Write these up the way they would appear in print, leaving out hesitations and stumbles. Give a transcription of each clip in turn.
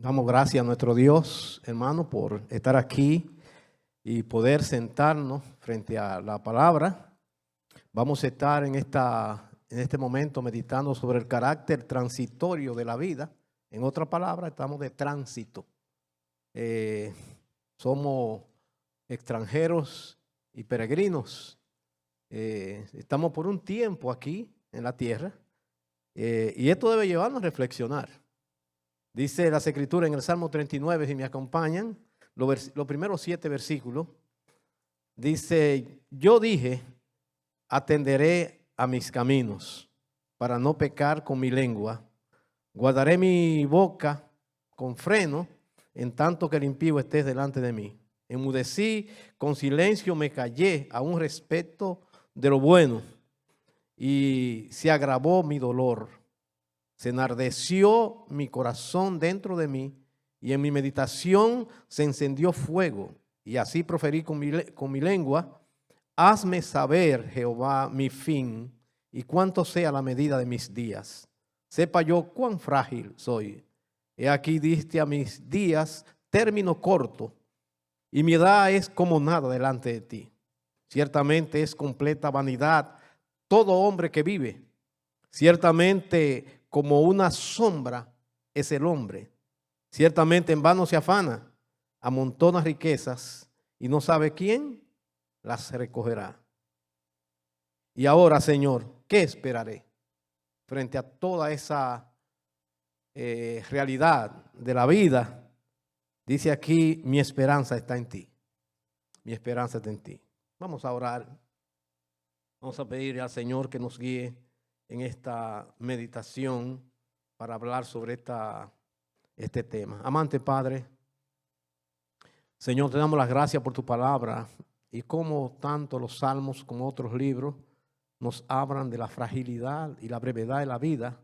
Damos gracias a nuestro Dios, hermano, por estar aquí y poder sentarnos frente a la palabra. Vamos a estar en este momento meditando sobre el carácter transitorio de la vida. En otra palabra, estamos de tránsito. Somos extranjeros y peregrinos. Estamos por un tiempo aquí en la tierra y esto debe llevarnos a reflexionar. Dice las Escrituras en el Salmo 39, si me acompañan, los primeros 7 versículos. Dice, yo dije, atenderé a mis caminos para no pecar con mi lengua. Guardaré mi boca con freno en tanto que el impío esté delante de mí. Enmudecí, con silencio me callé a un respecto de lo bueno y se agravó mi dolor. Se enardeció mi corazón dentro de mí y en mi meditación se encendió fuego. Y así proferí con mi lengua, hazme saber, Jehová, mi fin y cuánto sea la medida de mis días. Sepa yo cuán frágil soy. He aquí diste a mis días término corto y mi edad es como nada delante de ti. Ciertamente es completa vanidad todo hombre que vive. Ciertamente como una sombra es el hombre. Ciertamente en vano se afana, amontona riquezas y no sabe quién las recogerá. Y ahora, Señor, ¿qué esperaré frente a toda esa realidad de la vida? Dice aquí, mi esperanza está en ti. Mi esperanza está en ti. Vamos a orar. Vamos a pedirle al Señor que nos guíe en esta meditación para hablar sobre este tema. Amante Padre, Señor, te damos las gracias por tu palabra y como tanto los salmos como otros libros nos hablan de la fragilidad y la brevedad de la vida,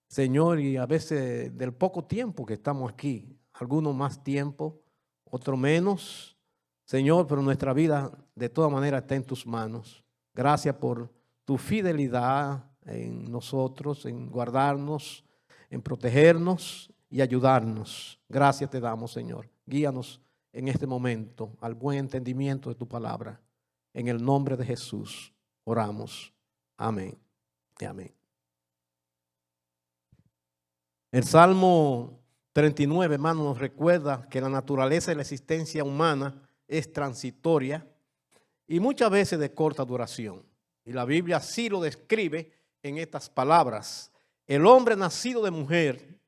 Señor, y a veces del poco tiempo que estamos aquí, algunos más tiempo, otros menos, Señor, pero nuestra vida de todas maneras está en tus manos. Gracias por tu fidelidad en nosotros, en guardarnos, en protegernos y ayudarnos. Gracias te damos, Señor. Guíanos en este momento al buen entendimiento de tu palabra. En el nombre de Jesús oramos. Amén y amén. El Salmo 39, hermano, nos recuerda que la naturaleza de la existencia humana es transitoria y muchas veces de corta duración. Y la Biblia así lo describe en estas palabras. El hombre nacido de mujer,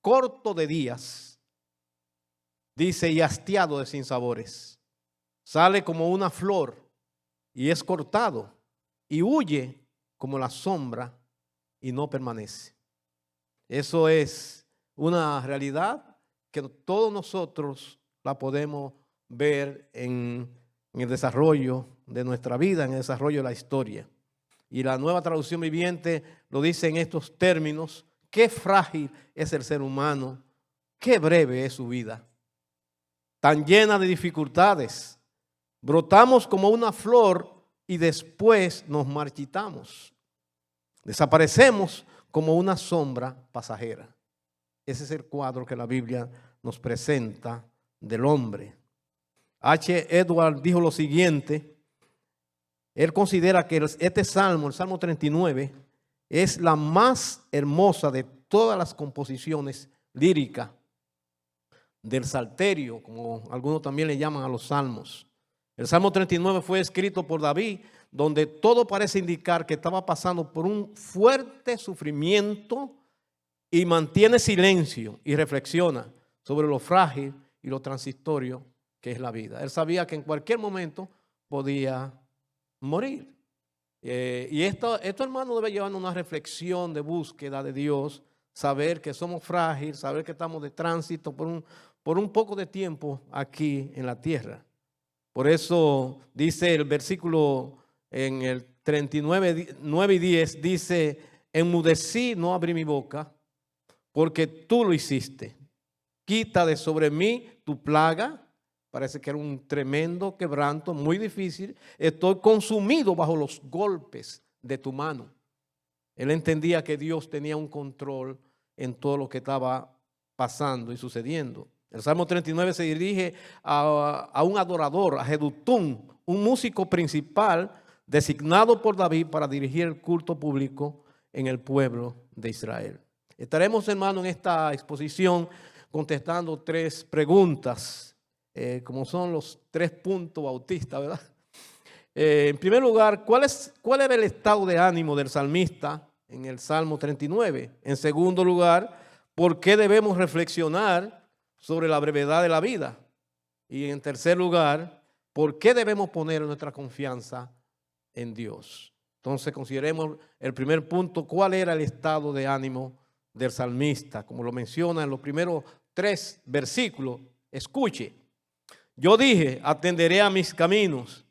corto de días, dice, y hastiado de sinsabores. Sale como una flor y es cortado y huye como la sombra y no permanece. Eso es una realidad que todos nosotros la podemos ver en el desarrollo de nuestra vida, en el desarrollo de la historia. Y la Nueva Traducción Viviente lo dice en estos términos: qué frágil es el ser humano, qué breve es su vida, tan llena de dificultades. Brotamos como una flor y después nos marchitamos. Desaparecemos como una sombra pasajera. Ese es el cuadro que la Biblia nos presenta del hombre. H. Edward dijo lo siguiente. Él considera que este salmo, el Salmo 39, es la más hermosa de todas las composiciones líricas del Salterio, como algunos también le llaman a los salmos. El Salmo 39 fue escrito por David, donde todo parece indicar que estaba pasando por un fuerte sufrimiento y mantiene silencio y reflexiona sobre lo frágil y lo transitorio que es la vida. Él sabía que en cualquier momento podía morir. Y esto, hermano, debe llevarnos una reflexión de búsqueda de Dios, saber que somos frágiles, saber que estamos de tránsito por un poco de tiempo aquí en la tierra. Por eso dice el versículo en el 39, 9 y 10, dice, enmudecí, no abrí mi boca, porque tú lo hiciste. Quita de sobre mí tu plaga. Parece que era un tremendo quebranto, muy difícil. Estoy consumido bajo los golpes de tu mano. Él entendía que Dios tenía un control en todo lo que estaba pasando y sucediendo. El Salmo 39 se dirige a un adorador, a Jedutún, un músico principal designado por David para dirigir el culto público en el pueblo de Israel. Estaremos, hermano, en esta exposición contestando 3 preguntas, como son los 3 puntos bautistas, ¿verdad? En primer lugar, ¿cuál era el estado de ánimo del salmista en el Salmo 39? En segundo lugar, ¿por qué debemos reflexionar sobre la brevedad de la vida? Y en tercer lugar, ¿por qué debemos poner nuestra confianza en Dios? Entonces consideremos el primer punto, ¿cuál era el estado de ánimo del salmista? Como lo menciona en los primeros 3 versículos, escuche. Yo dije, atenderé a mis caminos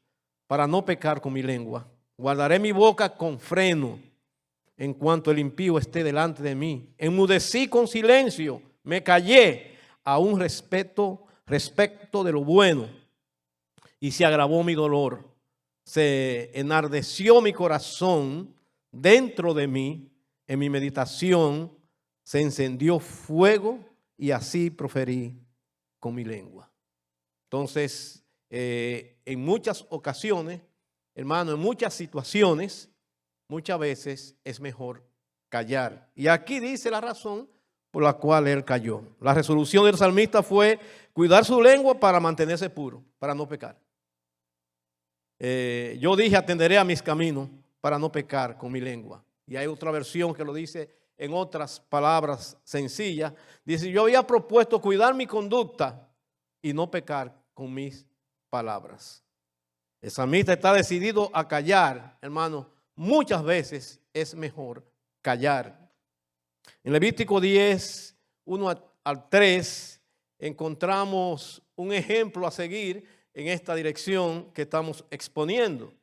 para no pecar con mi lengua. Guardaré mi boca con freno en cuanto el impío esté delante de mí. Enmudecí con silencio, me callé a un respecto de lo bueno y se agravó mi dolor. Se enardeció mi corazón dentro de mí, en mi meditación se encendió fuego y así proferí con mi lengua. Entonces, en muchas ocasiones, hermano, en muchas situaciones, muchas veces es mejor callar. Y aquí dice la razón por la cual él calló. La resolución del salmista fue cuidar su lengua para mantenerse puro, para no pecar. Yo dije, atenderé a mis caminos para no pecar con mi lengua. Y hay otra versión que lo dice en otras palabras sencillas. Dice, yo había propuesto cuidar mi conducta y no pecar con mis palabras. El salmista está decidido a callar, hermano. Muchas veces es mejor callar. En Levítico 10, 1 al 3, encontramos un ejemplo a seguir en esta dirección que estamos exponiendo.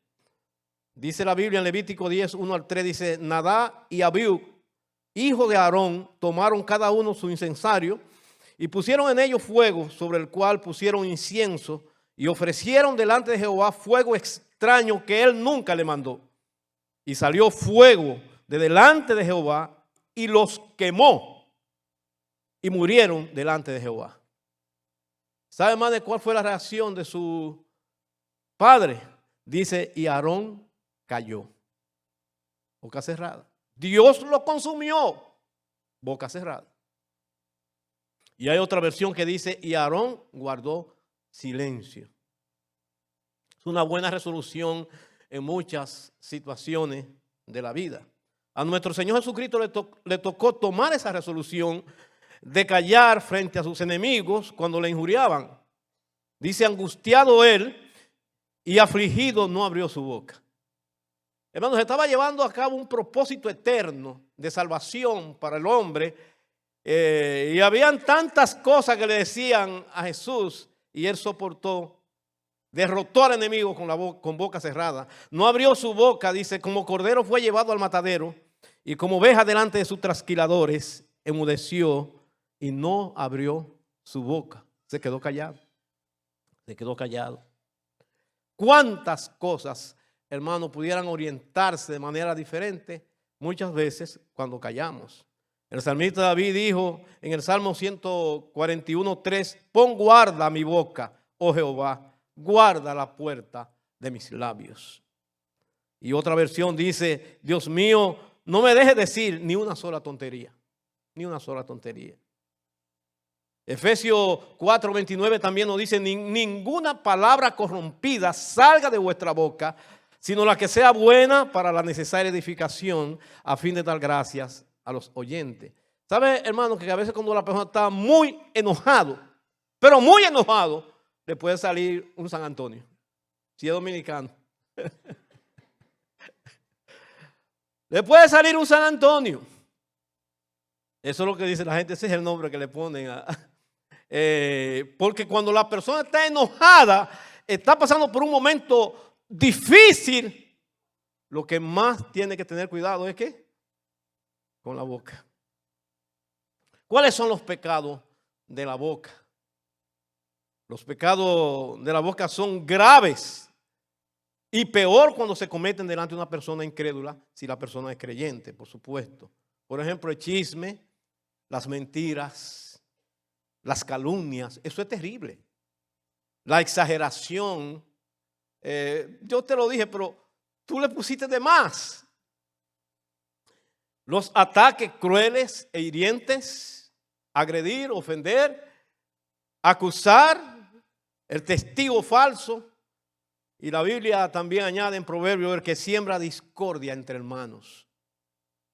Dice la Biblia en Levítico 10, 1 al 3, dice, Nadab y Abiú, hijos de Aarón, tomaron cada uno su incensario y pusieron en ellos fuego, sobre el cual pusieron incienso, y ofrecieron delante de Jehová fuego extraño que él nunca le mandó. Y salió fuego de delante de Jehová y los quemó y murieron delante de Jehová. ¿Sabe más de cuál fue la reacción de su padre? Dice, y Aarón cayó. Boca cerrada. Dios lo consumió. Boca cerrada. Y hay otra versión que dice, y Aarón guardó silencio. Es una buena resolución en muchas situaciones de la vida. A nuestro Señor Jesucristo le tocó tomar esa resolución de callar frente a sus enemigos cuando le injuriaban. Dice, angustiado él y afligido no abrió su boca. Hermanos, estaba llevando a cabo un propósito eterno de salvación para el hombre. Y habían tantas cosas que le decían a Jesús y él soportó. Derrotó al enemigo con boca cerrada. No abrió su boca, dice, como cordero fue llevado al matadero y como oveja delante de sus trasquiladores, enmudeció y no abrió su boca. Se quedó callado. Se quedó callado. ¿Cuántas cosas, hermanos, pudieran orientarse de manera diferente muchas veces cuando callamos? El salmista David dijo en el Salmo 141:3, pon guarda mi boca, oh Jehová, guarda la puerta de mis labios. Y otra versión dice, Dios mío, no me dejes decir ni una sola tontería, ni una sola tontería. Efesios 4:29 también nos dice, ninguna palabra corrompida salga de vuestra boca, sino la que sea buena para la necesaria edificación, a fin de dar gracias a los oyentes. ¿Sabe, hermano, que a veces cuando la persona está muy enojado, pero muy enojado, le puede salir un San Antonio, si es dominicano? Le puede salir un San Antonio. Eso es lo que dice la gente, ese es el nombre que le ponen porque cuando la persona está enojada, está pasando por un momento difícil, lo que más tiene que tener cuidado es ¿qué? Con la boca. ¿Cuáles son los pecados de la boca? Los pecados de la boca son graves y peor cuando se cometen delante de una persona incrédula, si la persona es creyente, por supuesto. Por ejemplo, el chisme, las mentiras, las calumnias, eso es terrible. La exageración, yo te lo dije, pero tú le pusiste de más. Los ataques crueles e hirientes, agredir, ofender, acusar, el testigo falso. Y la Biblia también añade en Proverbios el que siembra discordia entre hermanos.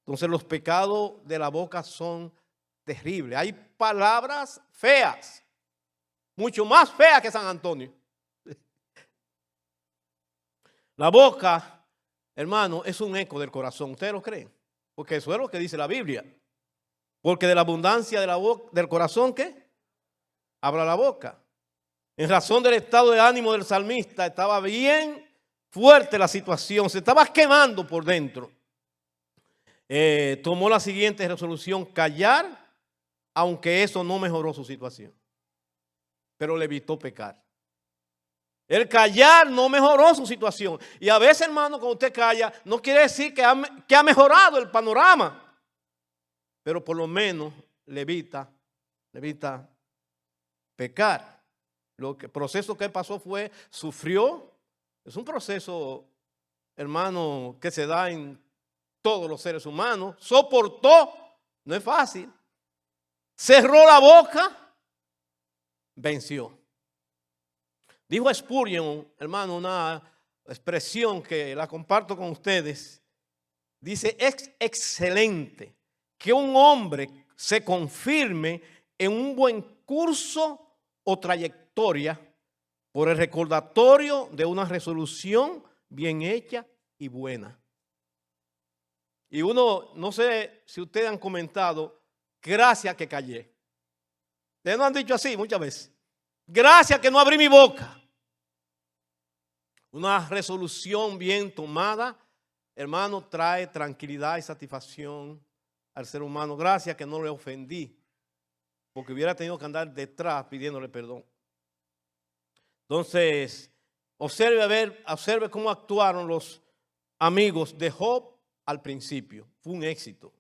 Entonces los pecados de la boca son terribles. Hay palabras feas, mucho más feas que San Antonio. La boca, hermano, es un eco del corazón. ¿Ustedes lo creen? Porque eso es lo que dice la Biblia. Porque de la abundancia de la boca, del corazón, ¿qué? Habla la boca. En razón del estado de ánimo del salmista, estaba bien fuerte la situación, se estaba quemando por dentro. Tomó la siguiente resolución: callar, aunque eso no mejoró su situación, pero le evitó pecar. El callar no mejoró su situación. Y a veces, hermano, cuando usted calla, no quiere decir que ha mejorado el panorama, pero por lo menos le evita pecar. El proceso que pasó sufrió. Es un proceso, hermano, que se da en todos los seres humanos. Soportó, no es fácil. Cerró la boca, venció. Dijo Spurgeon, hermano, una expresión que la comparto con ustedes. Dice: es excelente que un hombre se confirme en un buen curso o trayectoria por el recordatorio de una resolución bien hecha y buena. Y uno, no sé si ustedes han comentado, gracias que callé. Ustedes no han dicho así muchas veces. Gracias que no abrí mi boca. Una resolución bien tomada, hermano, trae tranquilidad y satisfacción al ser humano. Gracias que no le ofendí, porque hubiera tenido que andar detrás pidiéndole perdón. Entonces, observe cómo actuaron los amigos de Job al principio. Fue un éxito.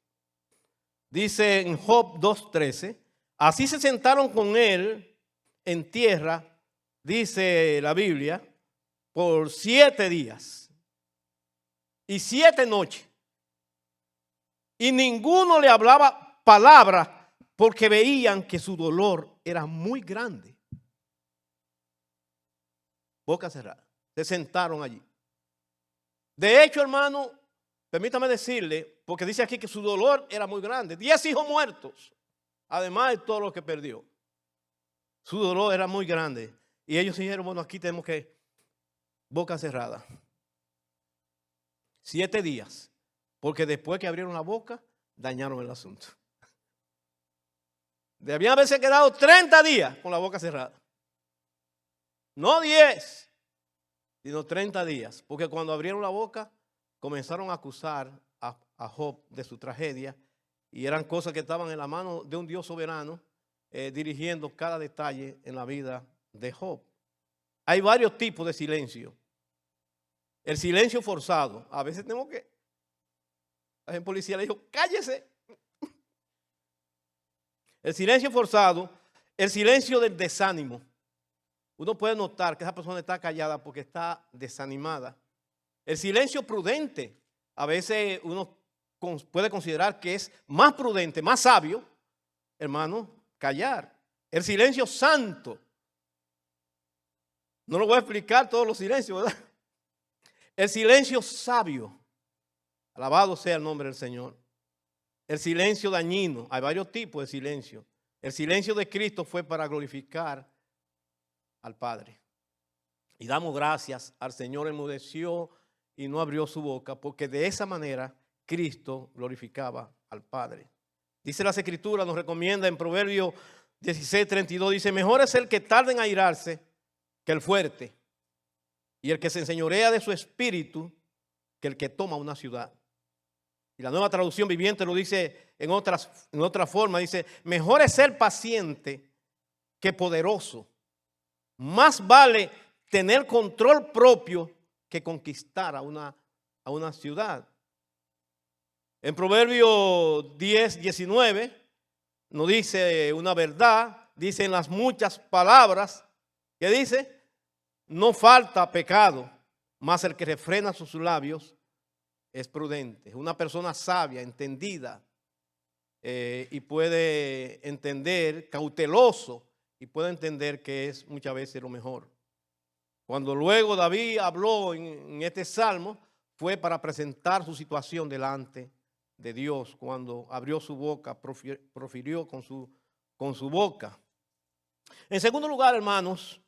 Dice en Job 2:13, así se sentaron con él en tierra, dice la Biblia, por 7 días y 7 noches. Y ninguno le hablaba palabra porque veían que su dolor era muy grande. Boca cerrada. Se sentaron allí. De hecho, hermano, permítame decirle, porque dice aquí que su dolor era muy grande. 10 hijos muertos, además de todo lo que perdió. Su dolor era muy grande. Y ellos dijeron, bueno, aquí tenemos que, boca cerrada. 7 días. Porque después que abrieron la boca, dañaron el asunto. Debían haberse quedado 30 días con la boca cerrada. No 10, sino 30 días. Porque cuando abrieron la boca, comenzaron a acusar a Job de su tragedia. Y eran cosas que estaban en la mano de un Dios soberano, dirigiendo cada detalle en la vida de Job. Hay varios tipos de silencio. El silencio forzado. A veces tenemos que... La policía le dijo, cállese. El silencio forzado, el silencio del desánimo. Uno puede notar que esa persona está callada porque está desanimada. El silencio prudente. A veces uno puede considerar que es más prudente, más sabio, hermano, callar. El silencio santo. No lo voy a explicar todos los silencios, ¿verdad? El silencio sabio. Alabado sea el nombre del Señor. El silencio dañino. Hay varios tipos de silencio. El silencio de Cristo fue para glorificar al Padre. Y damos gracias al Señor, enmudeció y no abrió su boca, porque de esa manera Cristo glorificaba al Padre. Dice las Escrituras, nos recomienda en Proverbios 16:32, dice, mejor es el que tarda en airarse que el fuerte, y el que se enseñorea de su espíritu que el que toma una ciudad. Y la Nueva Traducción Viviente lo dice en otra forma, dice, mejor es ser paciente que poderoso. Más vale tener control propio que conquistar a una ciudad. En Proverbios 10:19 nos dice una verdad, dicen las muchas palabras que dice, no falta pecado, mas el que refrena sus labios es prudente. Es una persona sabia, entendida, y puede entender, cauteloso, y puede entender que es muchas veces lo mejor. Cuando luego David habló en este salmo, fue para presentar su situación delante de Dios. Cuando abrió su boca, profirió con su boca. En segundo lugar, hermanos,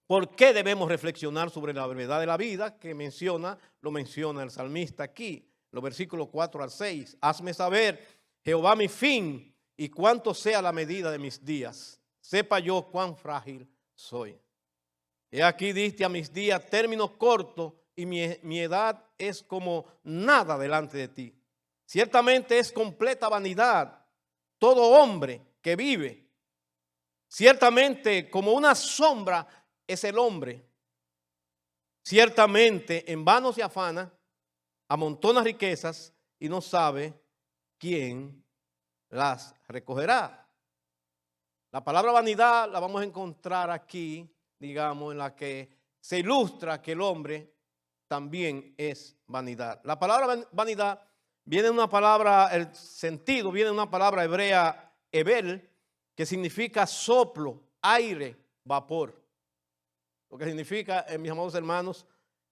¿por qué debemos reflexionar sobre la brevedad de la vida? Que lo menciona el salmista aquí, los versículos 4 al 6. Hazme saber, Jehová, mi fin, y cuánto sea la medida de mis días. Sepa yo cuán frágil soy. He aquí diste a mis días término corto, y mi edad es como nada delante de ti. Ciertamente es completa vanidad todo hombre que vive. Ciertamente como una sombra es el hombre. Ciertamente en vano se afana, amontona riquezas y no sabe quién las recogerá. La palabra vanidad la vamos a encontrar aquí, digamos, en la que se ilustra que el hombre también es vanidad. La palabra vanidad viene de una palabra, el sentido viene de una palabra hebrea, hebel, que significa soplo, aire, vapor. Lo que significa, mis amados hermanos,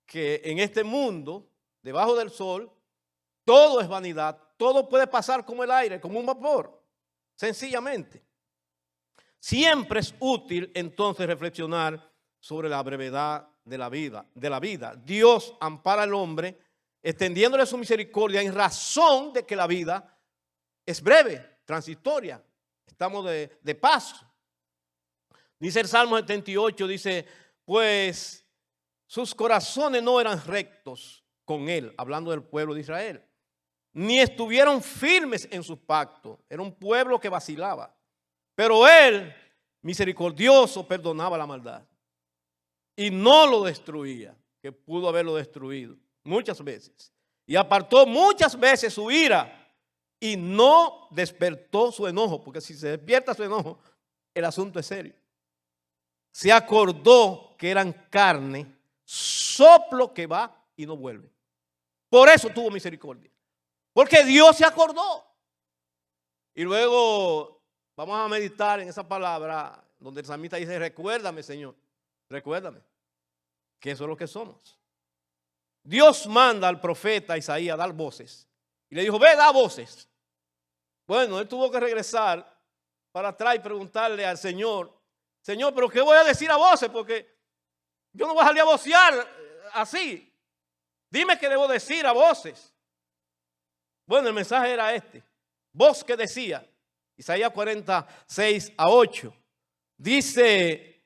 que en este mundo, debajo del sol, todo es vanidad, todo puede pasar como el aire, como un vapor, sencillamente. Siempre es útil entonces reflexionar sobre la brevedad de la vida. Dios ampara al hombre extendiéndole su misericordia en razón de que la vida es breve, transitoria. Estamos de paso. Dice el Salmo 78, dice, pues sus corazones no eran rectos con él, hablando del pueblo de Israel, ni estuvieron firmes en sus pactos. Era un pueblo que vacilaba. Pero él, misericordioso, perdonaba la maldad y no lo destruía, que pudo haberlo destruido muchas veces. Y apartó muchas veces su ira y no despertó su enojo, porque si se despierta su enojo, el asunto es serio. Se acordó que eran carne, soplo que va y no vuelve. Por eso tuvo misericordia, porque Dios se acordó. Y luego vamos a meditar en esa palabra donde el salmista dice, recuérdame, Señor, recuérdame, que eso es lo que somos. Dios manda al profeta Isaías a dar voces. Y le dijo, ve, da voces. Bueno, él tuvo que regresar para atrás y preguntarle al Señor, Señor, pero ¿qué voy a decir a voces? Porque yo no voy a salir a vocear así. Dime qué debo decir a voces. Bueno, el mensaje era este. Voz que decía, Isaías 46:8. Dice,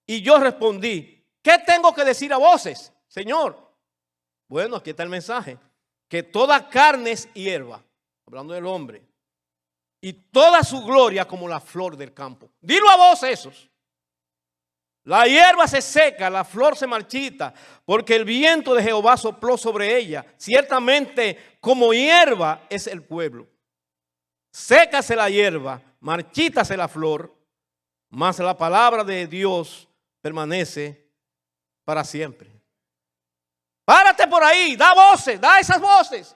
y yo respondí, ¿qué tengo que decir a voces, Señor? Bueno, aquí está el mensaje. Que toda carne es hierba, hablando del hombre, y toda su gloria como la flor del campo. Dilo a vos esos. La hierba se seca, la flor se marchita, porque el viento de Jehová sopló sobre ella. Ciertamente como hierba es el pueblo. Sécase la hierba, marchítase la flor, mas la palabra de Dios permanece para siempre. Párate por ahí, da voces, da esas voces.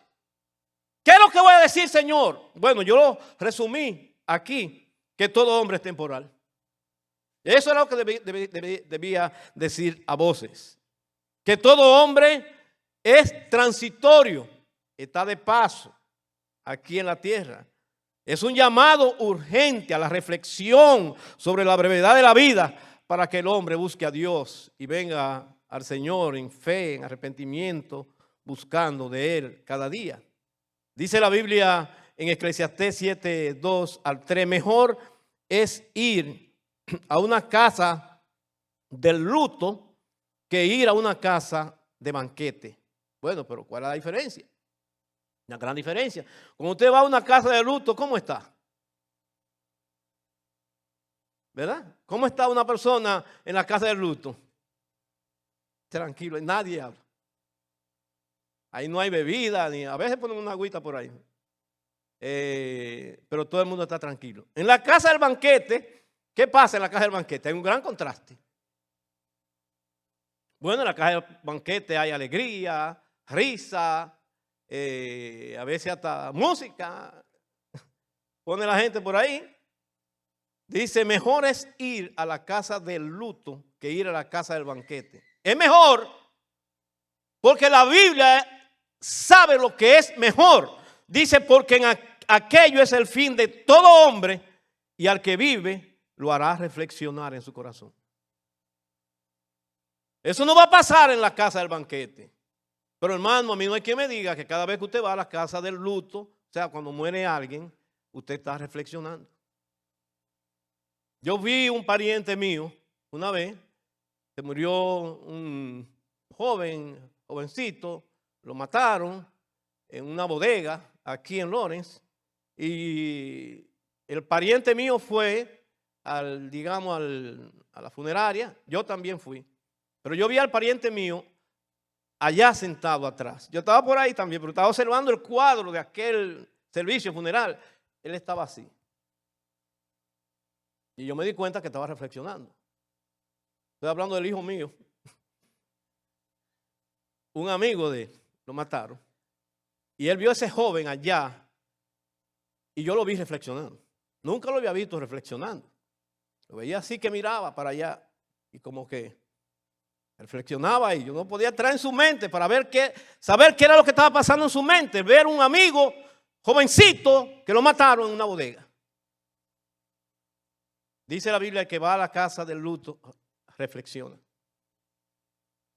¿Qué es lo que voy a decir, Señor? Bueno, yo lo resumí aquí, que todo hombre es temporal. Eso era lo que debía decir a voces. Que todo hombre es transitorio, está de paso aquí en la tierra. Es un llamado urgente a la reflexión sobre la brevedad de la vida para que el hombre busque a Dios y venga al Señor en fe, en arrepentimiento, buscando de Él cada día. Dice la Biblia en Eclesiastés 7:2-3, mejor es ir a una casa del luto que ir a una casa de banquete. Bueno, pero ¿cuál es la diferencia? Una gran diferencia. Cuando usted va a una casa de luto, ¿cómo está? ¿Verdad? ¿Cómo está una persona en la casa del luto? Tranquilo, nadie habla. Ahí no hay bebida, ni a veces ponen una agüita por ahí. pero todo el mundo está tranquilo. En la casa del banquete, ¿qué pasa en la casa del banquete? Hay un gran contraste. Bueno, en la casa del banquete hay alegría, risa, a veces hasta música. Pone la gente por ahí. Dice, mejor es ir a la casa del luto que ir a la casa del banquete. Es mejor porque la Biblia sabe lo que es mejor. Dice, porque en aquello es el fin de todo hombre y al que vive lo hará reflexionar en su corazón. Eso no va a pasar en la casa del banquete. Pero hermano, a mí no hay quien me diga que cada vez que usted va a la casa del luto, o sea, cuando muere alguien, usted está reflexionando. Yo vi un pariente mío una vez, se murió un jovencito, lo mataron en una bodega aquí en Lawrence, y el pariente mío fue a la funeraria. Yo también fui, pero yo vi al pariente mío allá sentado atrás. Yo estaba por ahí también, pero estaba observando el cuadro de aquel servicio funeral. Él estaba así. Y yo me di cuenta que estaba reflexionando. Estoy hablando del hijo mío. Un amigo de él, lo mataron. Y él vio a ese joven allá y yo lo vi reflexionando. Nunca lo había visto reflexionando. Lo veía así que miraba para allá y como que reflexionaba y yo no podía entrar en su mente para saber qué era lo que estaba pasando en su mente. Ver un amigo jovencito que lo mataron en una bodega. Dice la Biblia que va a la casa del luto, reflexiona.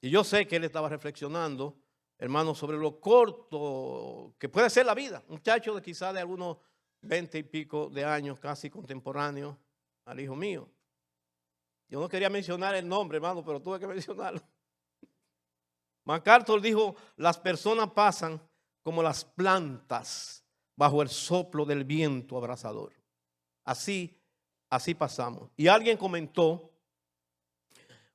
Y yo sé que él estaba reflexionando, hermano, sobre lo corto que puede ser la vida. Un muchacho de quizás de algunos 20 y pico de años, casi contemporáneo al hijo mío. Yo no quería mencionar el nombre, hermano, pero tuve que mencionarlo. MacArthur dijo, las personas pasan como las plantas bajo el soplo del viento abrasador. Así pasamos. Y alguien comentó,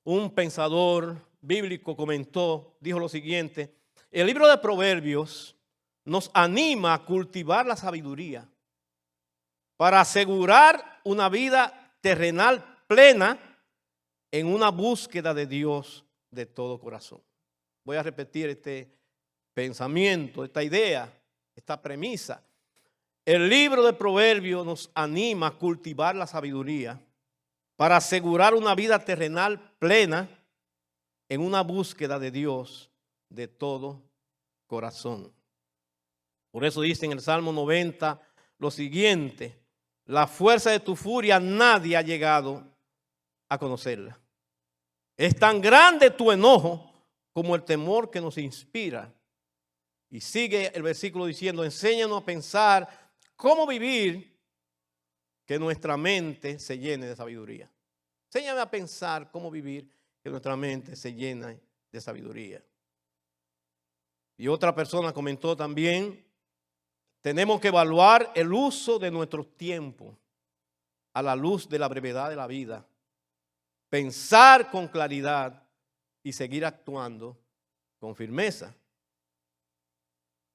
un pensador bíblico comentó, dijo lo siguiente: el libro de Proverbios nos anima a cultivar la sabiduría para asegurar una vida terrenal plena en una búsqueda de Dios de todo corazón. Voy a repetir este pensamiento, esta idea, esta premisa. El libro de Proverbios nos anima a cultivar la sabiduría para asegurar una vida terrenal plena en una búsqueda de Dios de todo corazón. Por eso dice en el Salmo 90 lo siguiente: la fuerza de tu furia nadie ha llegado a conocerla. Es tan grande tu enojo como el temor que nos inspira. Y sigue el versículo diciendo, enséñanos a pensar cómo vivir, que nuestra mente se llene de sabiduría. Enséñame a pensar cómo vivir, que nuestra mente se llene de sabiduría. Y otra persona comentó también, tenemos que evaluar el uso de nuestro tiempo a la luz de la brevedad de la vida. Pensar con claridad y seguir actuando con firmeza.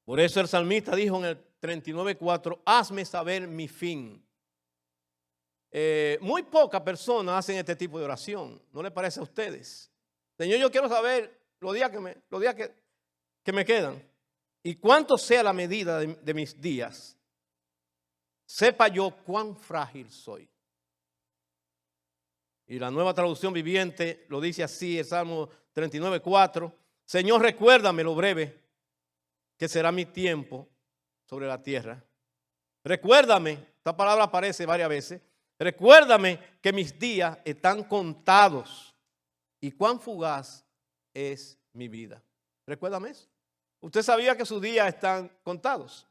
Por eso el salmista dijo en el 39:4, hazme saber mi fin. Muy pocas personas hacen este tipo de oración. ¿No les parece a ustedes? Señor, yo quiero saber los días que me quedan y cuánto sea la medida de mis días. Sepa yo cuán frágil soy. Y la Nueva Traducción Viviente lo dice así, el Salmo 39:4. Señor, recuérdame lo breve que será mi tiempo sobre la tierra. Recuérdame, esta palabra aparece varias veces. Recuérdame que mis días están contados y cuán fugaz es mi vida. Recuérdame eso. Usted sabía que sus días están contados,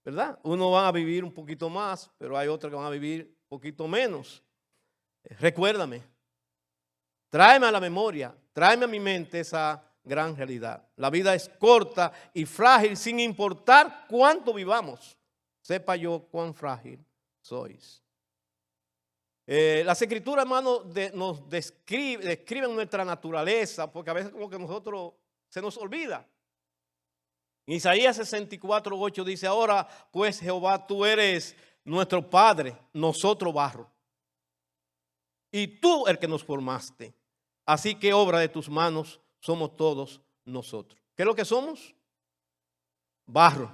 ¿verdad? Uno va a vivir un poquito más, pero hay otros que van a vivir un poquito menos. Recuérdame, tráeme a la memoria, tráeme a mi mente esa gran realidad. La vida es corta y frágil sin importar cuánto vivamos. Sepa yo cuán frágil sois. Las escrituras, hermano, nos describen nuestra naturaleza, porque a veces como que nosotros se nos olvida. En Isaías 64:8 dice, ahora pues Jehová, tú eres nuestro Padre, nosotros barro, y tú el que nos formaste. Así que obra de tus manos somos todos nosotros. ¿Qué es lo que somos? Barro.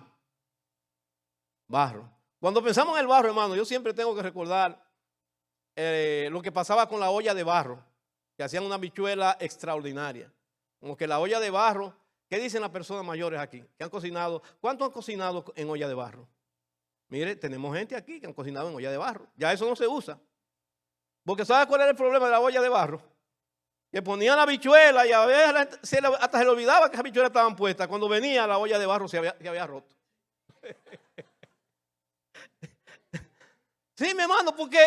Barro. Cuando pensamos en el barro, hermano, yo siempre tengo que recordar lo que pasaba con la olla de barro, que hacían una habichuela extraordinaria. Como que la olla de barro, ¿qué dicen las personas mayores aquí? Que han cocinado. ¿Cuánto han cocinado en olla de barro? Mire, tenemos gente aquí que han cocinado en olla de barro. Ya eso no se usa. Porque ¿sabe cuál era el problema de la olla de barro? Que ponían la habichuela y a veces hasta se le olvidaba que las habichuelas estaban puestas. Cuando venía la olla de barro se había roto. Sí, mi hermano, porque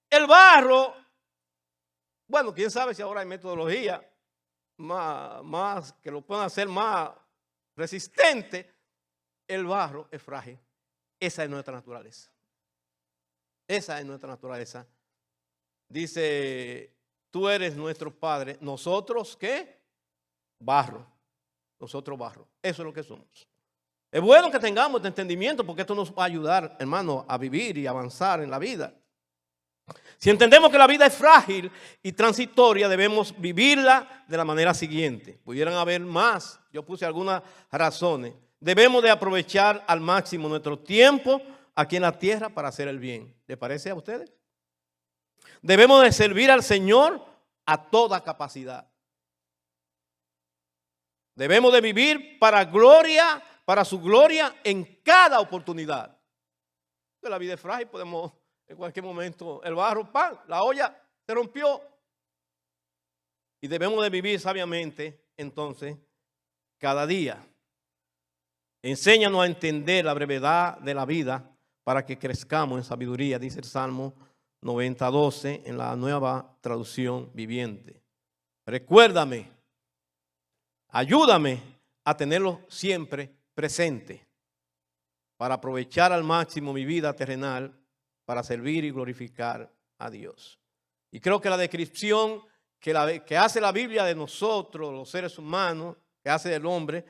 el barro, bueno, quién sabe si ahora hay metodología más que lo puedan hacer más resistente. El barro es frágil. Esa es nuestra naturaleza. Esa es nuestra naturaleza. Dice, tú eres nuestro Padre. Nosotros, ¿qué? Barro. Nosotros barro. Eso es lo que somos. Es bueno que tengamos este entendimiento porque esto nos va a ayudar, hermano, a vivir y avanzar en la vida. Si entendemos que la vida es frágil y transitoria, debemos vivirla de la manera siguiente. Pudieran haber más. Yo puse algunas razones. Debemos de aprovechar al máximo nuestro tiempo aquí en la tierra para hacer el bien. ¿Les parece a ustedes? Debemos de servir al Señor a toda capacidad. Debemos de vivir para su gloria en cada oportunidad. La vida es frágil, podemos en cualquier momento, el barro, ¡pam!, la olla se rompió. Y debemos de vivir sabiamente, entonces, cada día. Enséñanos a entender la brevedad de la vida para que crezcamos en sabiduría, dice el Salmo 90:12 en la Nueva Traducción Viviente. Recuérdame, ayúdame a tenerlo siempre presente para aprovechar al máximo mi vida terrenal para servir y glorificar a Dios. Y creo que la descripción que hace la Biblia de nosotros, los seres humanos, que hace del hombre,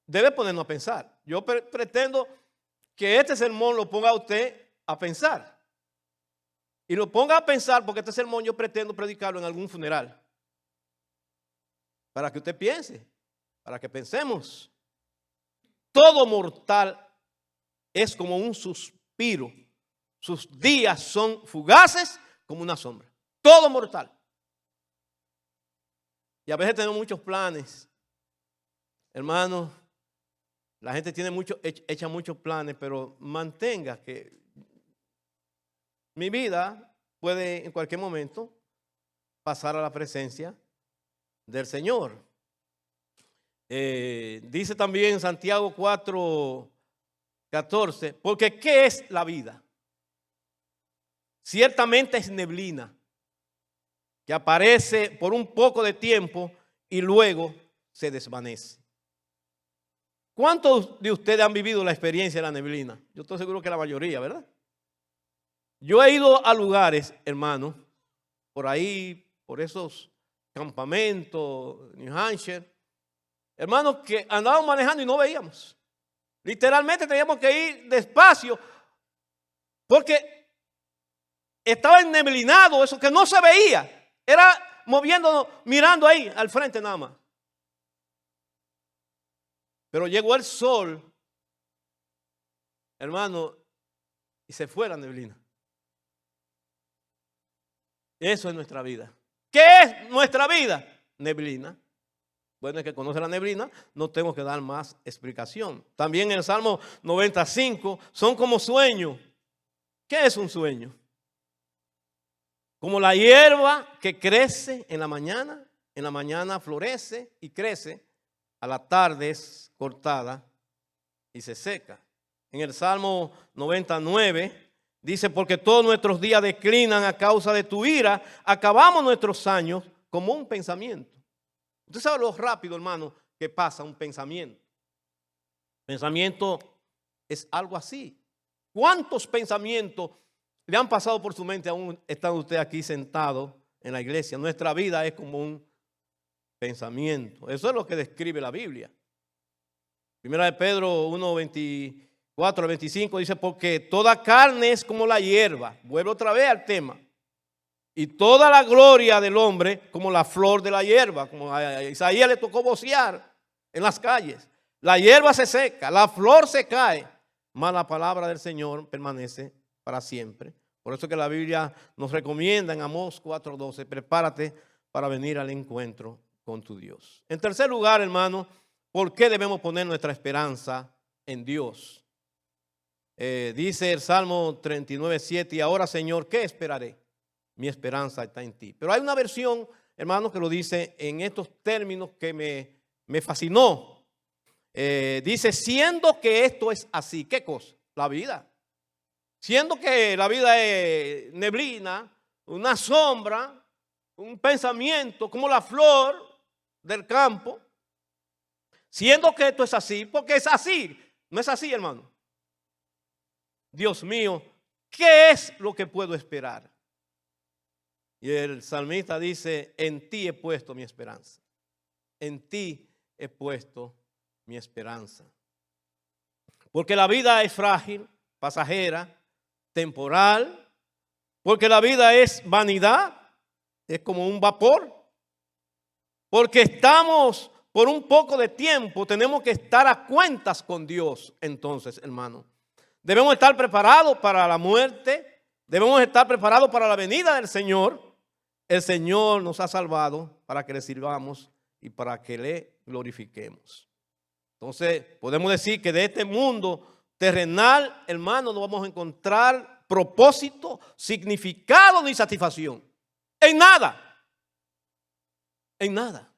debe ponernos a pensar. Yo pretendo que este sermón lo ponga a usted a pensar. Y lo ponga a pensar porque este sermón yo pretendo predicarlo en algún funeral. Para que usted piense, para que pensemos. Todo mortal es como un suspiro. Sus días son fugaces como una sombra. Todo mortal. Y a veces tenemos muchos planes. Hermanos, la gente echa muchos planes, pero mantenga que mi vida puede en cualquier momento pasar a la presencia del Señor. Dice también Santiago 4:14, porque ¿qué es la vida? Ciertamente es neblina que aparece por un poco de tiempo y luego se desvanece. ¿Cuántos de ustedes han vivido la experiencia de la neblina? Yo estoy seguro que la mayoría, ¿verdad? Yo he ido a lugares, hermano, por ahí, por esos campamentos, New Hampshire, hermanos, que andábamos manejando y no veíamos. Literalmente teníamos que ir despacio porque estaba enneblinado, eso que no se veía. Era moviéndonos, mirando ahí al frente nada más. Pero llegó el sol, hermano, y se fue la neblina. Eso es nuestra vida. ¿Qué es nuestra vida? Neblina. Bueno, el que conoce la neblina, no tengo que dar más explicación. También en el Salmo 95, son como sueños. ¿Qué es un sueño? Como la hierba que crece en la mañana florece y crece, a la tarde es cortada y se seca. En el Salmo 99 dice, porque todos nuestros días declinan a causa de tu ira, acabamos nuestros años como un pensamiento. Usted sabe lo rápido, hermano, que pasa un pensamiento. Pensamiento es algo así. ¿Cuántos pensamientos le han pasado por su mente aún estando usted aquí sentado en la iglesia? Nuestra vida es como un pensamiento. Eso es lo que describe la Biblia. Primera de Pedro 1, 24 al 25 dice, porque toda carne es como la hierba. Vuelvo otra vez al tema. Y toda la gloria del hombre como la flor de la hierba. Como a Isaías le tocó vocear en las calles. La hierba se seca, la flor se cae, mas la palabra del Señor permanece para siempre. Por eso que la Biblia nos recomienda en Amós 4:12, prepárate para venir al encuentro con tu Dios. En tercer lugar, hermano, ¿por qué debemos poner nuestra esperanza en Dios? Dice el Salmo 39:7, y ahora, Señor, ¿qué esperaré? Mi esperanza está en ti. Pero hay una versión, hermano, que lo dice en estos términos que me fascinó. Dice, siendo que esto es así, ¿qué cosa? La vida. Siendo que la vida es neblina, una sombra, un pensamiento como la flor del campo. Siendo que esto es así, porque es así. No es así, hermano. Dios mío, ¿qué es lo que puedo esperar? Y el salmista dice, en ti he puesto mi esperanza. En ti he puesto mi esperanza. Porque la vida es frágil, pasajera, temporal. Porque la vida es vanidad, es como un vapor. Porque estamos por un poco de tiempo, tenemos que estar a cuentas con Dios. Entonces, hermano, debemos estar preparados para la muerte, debemos estar preparados para la venida del Señor. El Señor nos ha salvado para que le sirvamos y para que le glorifiquemos. Entonces, podemos decir que de este mundo terrenal, hermano, no vamos a encontrar propósito, significado ni satisfacción. En nada. En nada.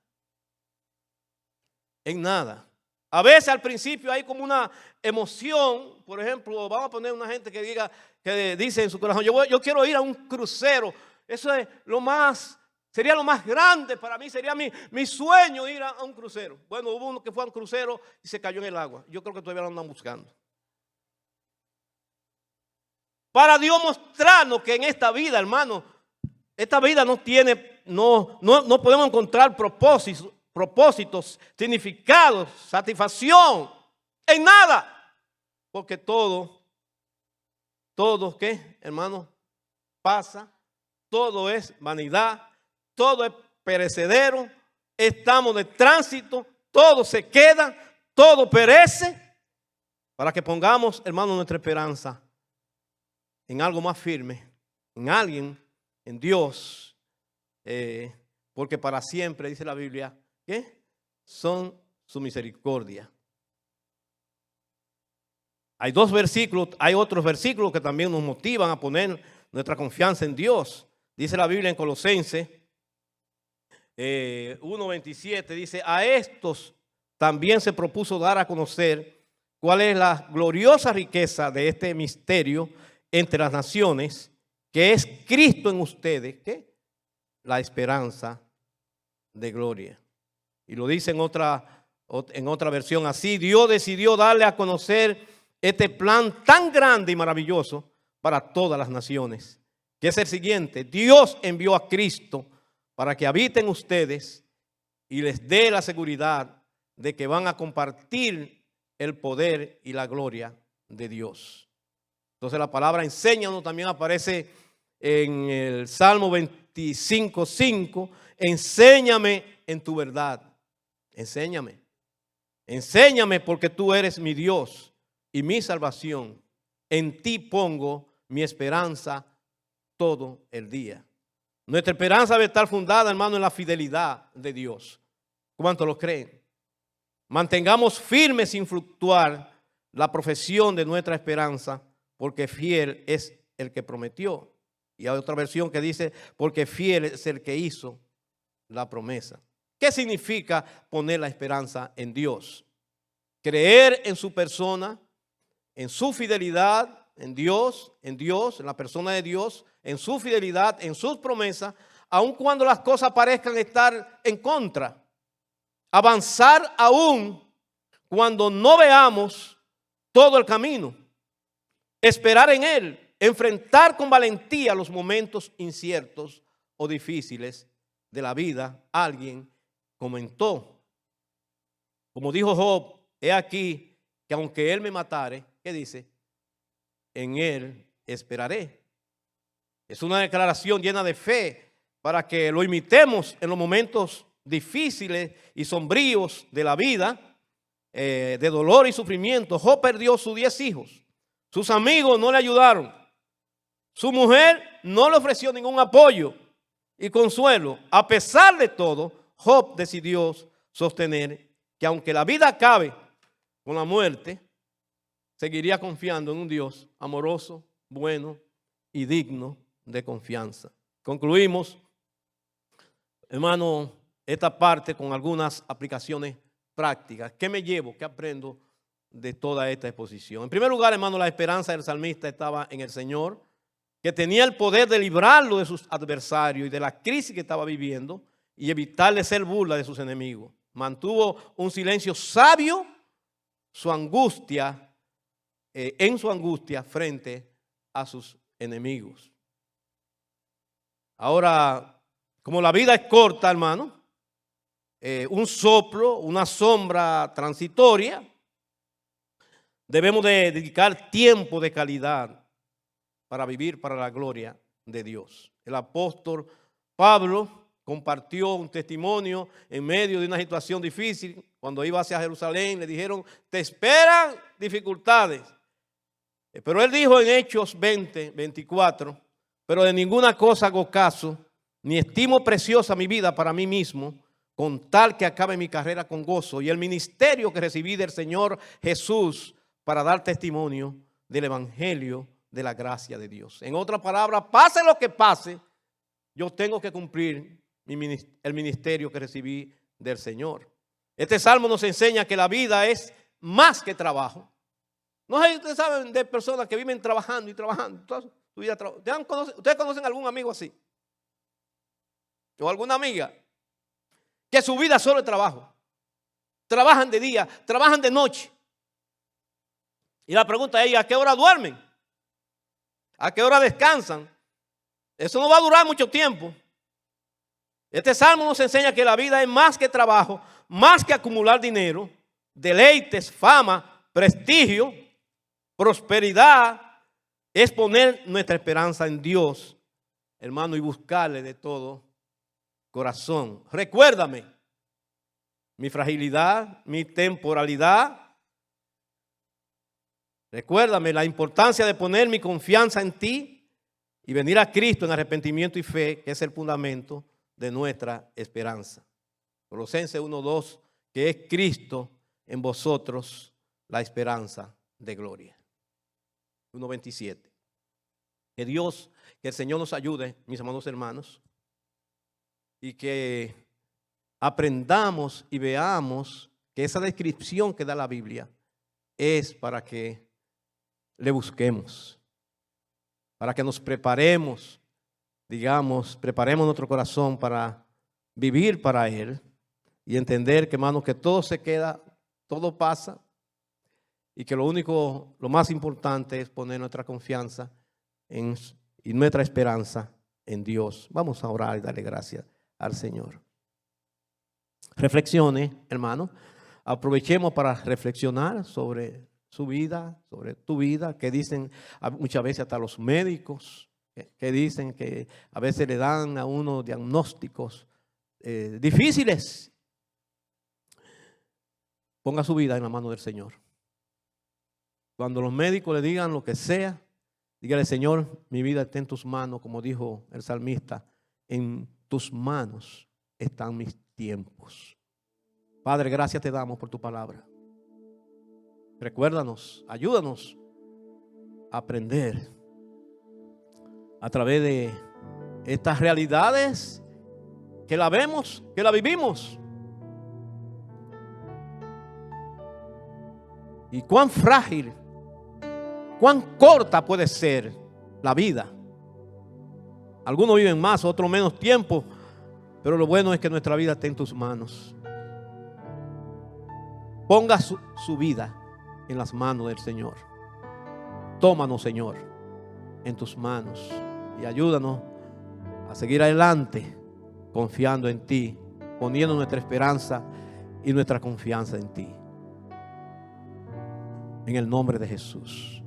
En nada. A veces al principio hay como una emoción. Por ejemplo, vamos a poner una gente que diga, que dice en su corazón, yo quiero ir a un crucero. Eso es lo más, sería lo más grande para mí, sería mi sueño ir a un crucero. Bueno, hubo uno que fue a un crucero y se cayó en el agua. Yo creo que todavía lo andan buscando. Para Dios mostrarnos que en esta vida, hermano, esta vida no tiene, no podemos encontrar propósitos, significados, satisfacción, en nada. Porque todo, ¿qué, hermano? Pasa. Todo es vanidad, todo es perecedero, estamos de tránsito, todo se queda, todo perece, para que pongamos, hermano, nuestra esperanza en algo más firme, en alguien, en Dios, porque para siempre, dice la Biblia, ¿qué? Son su misericordia. Hay dos versículos, hay otros versículos que también nos motivan a poner nuestra confianza en Dios. Dice la Biblia en Colosenses 1:27, dice, a estos también se propuso dar a conocer cuál es la gloriosa riqueza de este misterio entre las naciones, que es Cristo en ustedes, ¿qué? La esperanza de gloria. Y lo dice en otra versión así, Dios decidió darle a conocer este plan tan grande y maravilloso para todas las naciones, que es el siguiente: Dios envió a Cristo para que habiten ustedes y les dé la seguridad de que van a compartir el poder y la gloria de Dios. Entonces la palabra enséñanos también aparece en el Salmo 25:5. Enséñame en tu verdad. Enséñame. Enséñame porque tú eres mi Dios y mi salvación. En ti pongo mi esperanza todo el día. Nuestra esperanza debe estar fundada, hermano, en la fidelidad de Dios. ¿Cuántos lo creen? Mantengamos firme sin fluctuar la profesión de nuestra esperanza, porque fiel es el que prometió. Y hay otra versión que dice, porque fiel es el que hizo la promesa. ¿Qué significa poner la esperanza en Dios? Creer en su persona, en su fidelidad, en Dios, en la persona de Dios, en su fidelidad, en sus promesas, aun cuando las cosas parezcan estar en contra. Avanzar aún cuando no veamos todo el camino. Esperar en Él, enfrentar con valentía los momentos inciertos o difíciles de la vida. Alguien comentó, como dijo Job, he aquí que aunque él me matare, ¿qué dice? En él esperaré. Es una declaración llena de fe para que lo imitemos en los momentos difíciles y sombríos de la vida, de dolor y sufrimiento. Job perdió sus 10 hijos. Sus amigos no le ayudaron. Su mujer no le ofreció ningún apoyo y consuelo. A pesar de todo, Job decidió sostener que aunque la vida acabe con la muerte, seguiría confiando en un Dios amoroso, bueno y digno de confianza. Concluimos, hermano, esta parte con algunas aplicaciones prácticas. ¿Qué me llevo? ¿Qué aprendo de toda esta exposición? En primer lugar, hermano, la esperanza del salmista estaba en el Señor, que tenía el poder de librarlo de sus adversarios y de la crisis que estaba viviendo y evitarle ser burla de sus enemigos. Mantuvo un silencio sabio, su angustia, en su angustia frente a sus enemigos. Ahora, como la vida es corta, hermano, un soplo, una sombra transitoria, debemos de dedicar tiempo de calidad para vivir para la gloria de Dios. El apóstol Pablo compartió un testimonio en medio de una situación difícil. Cuando iba hacia Jerusalén le dijeron, te esperan dificultades. Pero él dijo en Hechos 20, 24, pero de ninguna cosa hago caso, ni estimo preciosa mi vida para mí mismo, con tal que acabe mi carrera con gozo y el ministerio que recibí del Señor Jesús para dar testimonio del evangelio de la gracia de Dios. En otras palabras, pase lo que pase, yo tengo que cumplir el ministerio que recibí del Señor. Este salmo nos enseña que la vida es más que trabajo. No sé si ustedes saben de personas que viven trabajando y trabajando toda su vida. ¿Ustedes conocen algún amigo así? ¿O alguna amiga? Que su vida solo es trabajo. Trabajan de día, trabajan de noche. Y la pregunta es, ¿a qué hora duermen? ¿A qué hora descansan? Eso no va a durar mucho tiempo. Este salmo nos enseña que la vida es más que trabajo, más que acumular dinero, deleites, fama, prestigio, prosperidad. Es poner nuestra esperanza en Dios, hermano, y buscarle de todo corazón. Recuérdame mi fragilidad, mi temporalidad. Recuérdame la importancia de poner mi confianza en ti y venir a Cristo en arrepentimiento y fe, que es el fundamento de nuestra esperanza. Colosenses 1:2, que es Cristo en vosotros, la esperanza de gloria. 1:27. Que Dios, que el Señor nos ayude, mis amados hermanos, y que aprendamos y veamos que esa descripción que da la Biblia es para que le busquemos, para que nos preparemos, digamos, preparemos nuestro corazón para vivir para Él y entender que, hermano, que todo se queda, todo pasa y que lo más importante es poner nuestra confianza y nuestra esperanza en Dios. Vamos a orar y darle gracias al Señor. Reflexione, hermano. Aprovechemos para reflexionar sobre su vida, sobre tu vida, que dicen muchas veces hasta los médicos, que dicen que a veces le dan a uno diagnósticos difíciles. Ponga su vida en la mano del Señor. Cuando los médicos le digan lo que sea, dígale, Señor, mi vida está en tus manos, como dijo el salmista, en tus manos están mis tiempos. Padre, gracias te damos por tu palabra. Recuérdanos, ayúdanos a aprender a través de estas realidades que la vemos, que la vivimos. Y cuán frágil, cuán corta puede ser la vida. Algunos viven más, otros menos tiempo, pero lo bueno es que nuestra vida está en tus manos. Ponga su vida en las manos del Señor. Tómanos, Señor, en tus manos y ayúdanos a seguir adelante confiando en ti, poniendo nuestra esperanza y nuestra confianza en ti. en el nombre de Jesús.